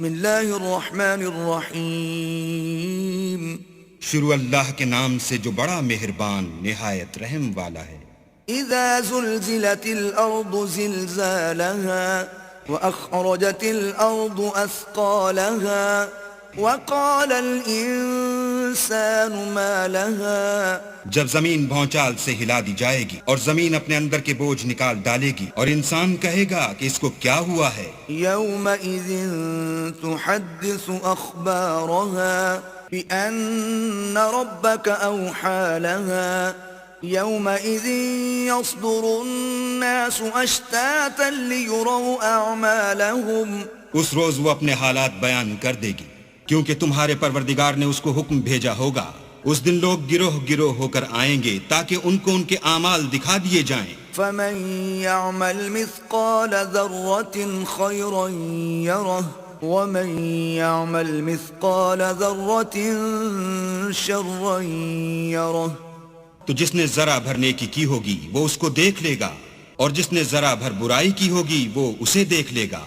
بسم اللہ الرحمن الرحیم. شروع اللہ کے نام سے جو بڑا مہربان نہایت رحم والا ہے. اذا زلزلت الارض زلزالها واخرجت الارض اثقالها وقال الانسان ما لها. جب زمین بھونچال سے ہلا دی جائے گی اور زمین اپنے اندر کے بوجھ نکال ڈالے گی اور انسان کہے گا کہ اس کو کیا ہوا ہے. يومئذ تحدث اخبارها بأن ربك اوحى لها يومئذ يصدر الناس اشتاتا ليروا اعمالهم. اس روز وہ اپنے حالات بیان کر دے گی کیونکہ تمہارے پروردگار نے اس کو حکم بھیجا ہوگا. اس دن لوگ گروہ گروہ ہو کر آئیں گے تاکہ ان کو ان کے اعمال دکھا دیے جائیں. فمن يعمل مثقال ذرة خيرا يره ومن يعمل مثقال ذرة شرا يره. تو جس نے ذرا بھر نیکی کی ہوگی وہ اس کو دیکھ لے گا اور جس نے ذرا بھر برائی کی ہوگی وہ اسے دیکھ لے گا.